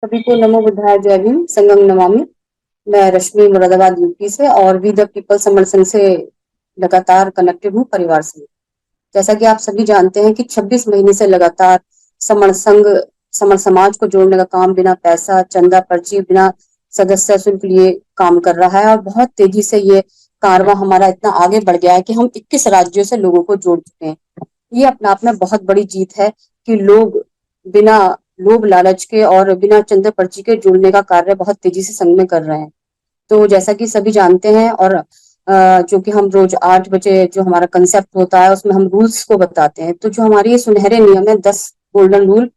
सभी को नमो बुद्धाय जय भीम संगम नमामि। मैं रश्मि मुरादाबाद यूपी से और वी द पीपल समर संघ से लगातार कनेक्टेड हूँ परिवार से। जैसा कि आप सभी जानते हैं कि 26 महीने से लगातार समर संघ समर समाज को जोड़ने का काम बिना पैसा चंदा पर्ची बिना सदस्य शुल्क लिए काम कर रहा है और बहुत तेजी से ये कारवां हमारा इतना आगे बढ़ गया है कि हम 21 राज्यों से लोगों को जोड़ चुके हैं। ये अपने आप में बहुत बड़ी जीत है कि लोग बिना लोभ लालच के और बिना चंदा पर्ची के जुड़ने का कार्य बहुत तेजी से संघ में कर रहे हैं। तो जैसा कि सभी जानते हैं और जो कि हम रोज 8 बजे जो हमारा कंसेप्ट होता है उसमें हम रूल्स को बताते हैं। तो जो हमारे ये सुनहरे नियम है 10 गोल्डन रूल,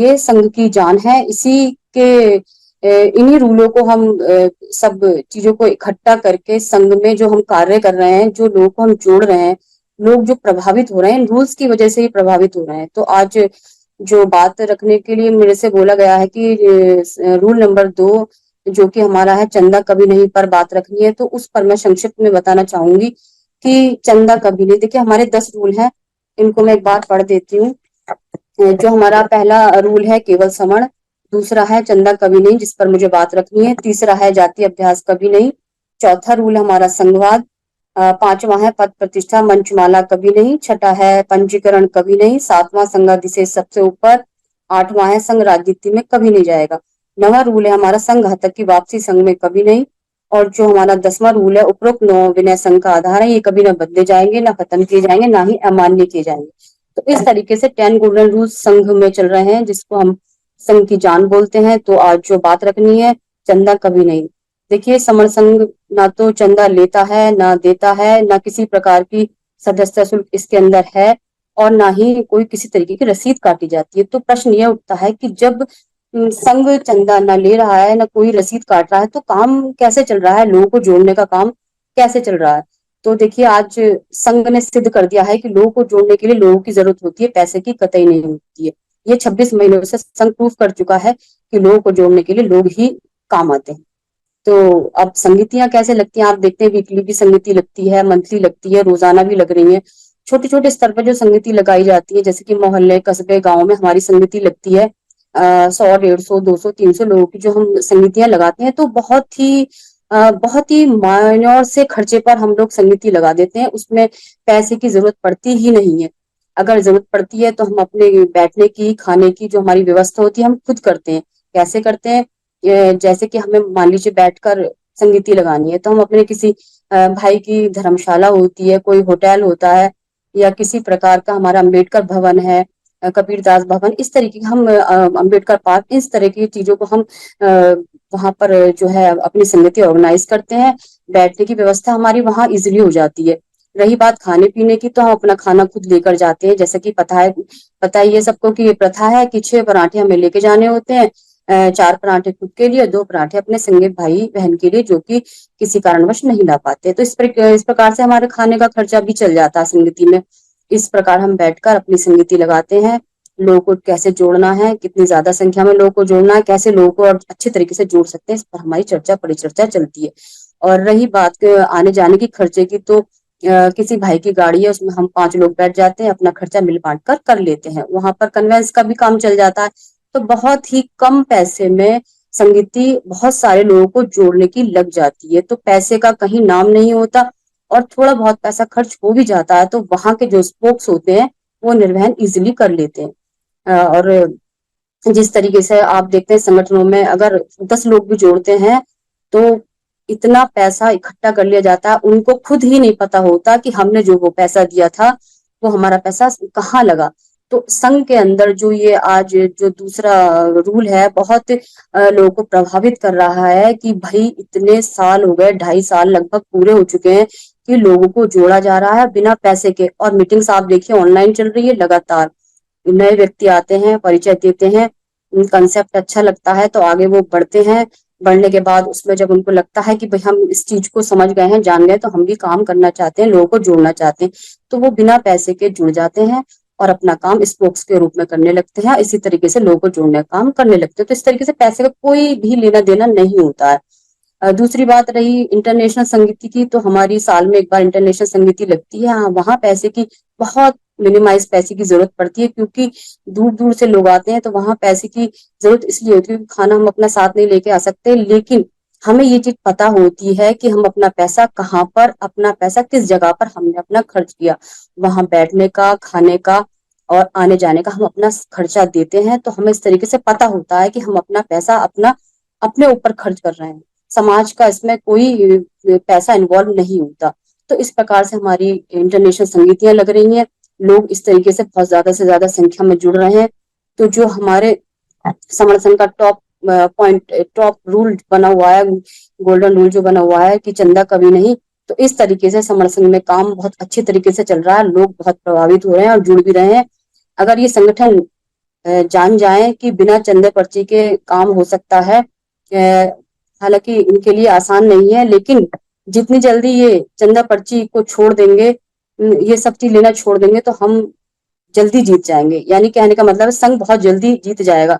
ये संघ की जान है। इसी के इन्हीं रूलों को हम सब चीजों को इकट्ठा करके संघ में जो हम कार्य कर रहे हैं, जो लोगों को हम जोड़ रहे हैं, लोग जो प्रभावित हो रहे हैं रूल्स की वजह से ही प्रभावित हो रहे हैं। तो आज जो बात रखने के लिए मेरे से बोला गया है कि रूल नंबर 2 जो कि हमारा है चंदा कभी नहीं पर बात रखनी है, तो उस पर मैं संक्षिप्त में बताना चाहूंगी कि चंदा कभी नहीं। देखिए हमारे 10 रूल हैं, इनको मैं एक बार पढ़ देती हूँ। जो हमारा पहला रूल है केवल समण, दूसरा है चंदा कभी नहीं जिस पर मुझे बात रखनी है, तीसरा है जाति अभ्यास कभी नहीं, चौथा रूल हमारा संघवाद, पांचवा है पद प्रतिष्ठा मंचमाला कभी नहीं, छठा है पंजीकरण कभी नहीं, सातवां संघाधिशेष सबसे ऊपर, आठवां है संघ राजनीति में कभी नहीं जाएगा, नवा रूल है हमारा संघ घातक की वापसी संघ में कभी नहीं, और जो हमारा 10वां रूल है उपरोक्त 9 विनय संघ का आधार है, ये कभी ना बदले जाएंगे, ना खत्म किए जाएंगे, ना ही अमान्य किए जाएंगे। तो इस तरीके से 10 गोल्डन रूल्स संघ में चल रहे हैं जिसको हम संघ की जान बोलते हैं। तो आज जो बात रखनी है चंदा कभी नहीं। देखिए समर संघ ना तो चंदा लेता है ना देता है, ना किसी प्रकार की सदस्य शुल्क इसके अंदर है और ना ही कोई किसी तरीके की रसीद काटी जाती है। तो प्रश्न यह उठता है कि जब संघ चंदा ना ले रहा है ना कोई रसीद काट रहा है तो काम कैसे चल रहा है, लोगों को जोड़ने का काम कैसे चल रहा है। तो देखिए आज संघ ने सिद्ध कर दिया है कि लोगों को जोड़ने के लिए लोगों की जरूरत होती है, पैसे की कतई नहीं होती है। ये 26 महीनों से संघ प्रूफ कर चुका है कि लोगों को जोड़ने के लिए लोग ही काम आते हैं। तो अब संगीतियां कैसे लगती हैं आप देखते हैं, वीकली भी संगीति लगती है, मंथली लगती है, रोजाना भी लग रही है। छोटे छोटे स्तर पर जो संगीति लगाई जाती है जैसे कि मोहल्ले कस्बे गांव में हमारी संगीति लगती है, 100 150 200 300 लोगों की जो हम संगीतियां लगाते हैं, तो बहुत ही माइनर से खर्चे पर हम लोग संगीति लगा देते हैं, उसमें पैसे की जरूरत पड़ती ही नहीं है। अगर जरूरत पड़ती है तो हम अपने बैठने की खाने की जो हमारी व्यवस्था होती है हम खुद करते हैं। कैसे करते हैं, जैसे कि हमें मान लीजिए बैठकर संगीति लगानी है तो हम अपने किसी भाई की धर्मशाला होती है, कोई होटल होता है, या किसी प्रकार का हमारा अम्बेडकर भवन है, कबीरदास भवन, इस तरीके के हम अम्बेडकर पार्क, इस तरह की चीजों को हम वहां पर जो है अपनी संगति ऑर्गेनाइज करते हैं। बैठने की व्यवस्था हमारी वहां इजिली हो जाती है। रही बात खाने पीने की, तो हम अपना खाना खुद लेकर जाते हैं। जैसे कि पता ही है सबको कि ये प्रथा है कि 6 पराठे हमें लेके जाने होते हैं, 4 पराठे खुद के लिए, 2 पराठे अपने संगे भाई बहन के लिए जो कि किसी कारणवश नहीं ला पाते। तो इस प्रकार से हमारे खाने का खर्चा भी चल जाता है संगति में। इस प्रकार हम बैठकर अपनी संगति लगाते हैं। लोगों को कैसे जोड़ना है, कितनी ज्यादा संख्या में लोगों को जोड़ना है, कैसे लोगों को और अच्छे तरीके से जोड़ सकते हैं, इस पर हमारी परिचर्चा चलती है। और रही बात आने जाने की खर्चे की, तो किसी भाई की गाड़ी है उसमें हम 5 लोग बैठ जाते हैं, अपना खर्चा मिल बांट कर लेते हैं, वहां पर कन्वेंस का भी काम चल जाता है। तो बहुत ही कम पैसे में संगीति बहुत सारे लोगों को जोड़ने की लग जाती है। तो पैसे का कहीं नाम नहीं होता और थोड़ा बहुत पैसा खर्च हो भी जाता है तो वहां के जो स्पोक्स होते हैं वो निर्वहन इजिली कर लेते हैं। और जिस तरीके से आप देखते हैं संगठनों में अगर 10 लोग भी जोड़ते हैं तो इतना पैसा इकट्ठा कर लिया जाता है, उनको खुद ही नहीं पता होता कि हमने जो वो पैसा दिया था वो हमारा पैसा कहाँ लगा। तो संघ के अंदर जो ये आज जो दूसरा रूल है बहुत लोगों को प्रभावित कर रहा है कि भाई इतने साल हो गए, 2.5 साल लगभग पूरे हो चुके हैं कि लोगों को जोड़ा जा रहा है बिना पैसे के। और मीटिंग्स आप देखिए ऑनलाइन चल रही है लगातार, नए व्यक्ति आते हैं, परिचय देते हैं, कंसेप्ट अच्छा लगता है तो आगे वो बढ़ते हैं। बढ़ने के बाद उसमें जब उनको लगता है कि भाई हम इस चीज को समझ गए हैं, जान गए, तो हम भी काम करना चाहते हैं, लोगों को जोड़ना चाहते हैं, तो वो बिना पैसे के जुड़ जाते हैं और अपना काम स्पोक्स के रूप में करने लगते हैं। इसी तरीके से लोगों को जोड़ने का काम करने लगते हैं। तो इस तरीके से पैसे का कोई भी लेना देना नहीं होता है। दूसरी बात रही इंटरनेशनल संगीति की, तो हमारी साल में एक बार इंटरनेशनल संगीति लगती है। हाँ, वहां पैसे की बहुत मिनिमाइज पैसे की जरूरत पड़ती है, क्योंकि दूर दूर से लोग आते हैं तो वहां पैसे की जरूरत इसलिए होती है क्योंकि खाना हम अपना साथ नहीं लेके आ सकते, लेकिन हमें ये चीज पता होती है कि हम अपना पैसा कहाँ पर, अपना पैसा किस जगह पर हमने अपना खर्च किया। वहां बैठने का, खाने का और आने जाने का हम अपना खर्चा देते हैं, तो हमें इस तरीके से पता होता है कि हम अपना पैसा अपने ऊपर खर्च कर रहे हैं। समाज का इसमें कोई पैसा इन्वॉल्व नहीं होता। तो इस प्रकार से हमारी इंटरनेशनल समितियां लग रही हैं, लोग इस तरीके से बहुत ज्यादा से ज्यादा संख्या में जुड़ रहे हैं। तो जो हमारे समर्थन का टॉप रूल बना हुआ है, गोल्डन रूल जो बना हुआ है कि चंदा कभी नहीं, तो इस तरीके से समर्थन में काम बहुत अच्छे तरीके से चल रहा है, लोग बहुत प्रभावित हो रहे हैं और जुड़ भी रहे हैं। अगर ये संगठन जान जाए कि बिना चंदे पर्ची के काम हो सकता है, हालांकि इनके लिए आसान नहीं है, लेकिन जितनी जल्दी ये चंदा पर्ची को छोड़ देंगे, ये सब चीज लेना छोड़ देंगे, तो हम जल्दी जीत जाएंगे। यानी कहने का मतलब है संघ बहुत जल्दी जीत जाएगा।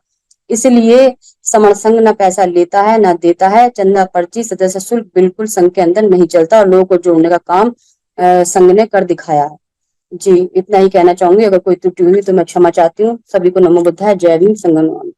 इसलिए समर संघ ना पैसा लेता है ना देता है, चंदा पर्ची सदस्य शुल्क बिल्कुल संघ के अंदर नहीं चलता, और लोगों को जोड़ने का काम संघ ने कर दिखाया है। जी, इतना ही कहना चाहूंगी। अगर कोई त्रुटि हुई तो मैं क्षमा चाहती हूँ। सभी को नमो बुद्धाय, जय भीम, संगम।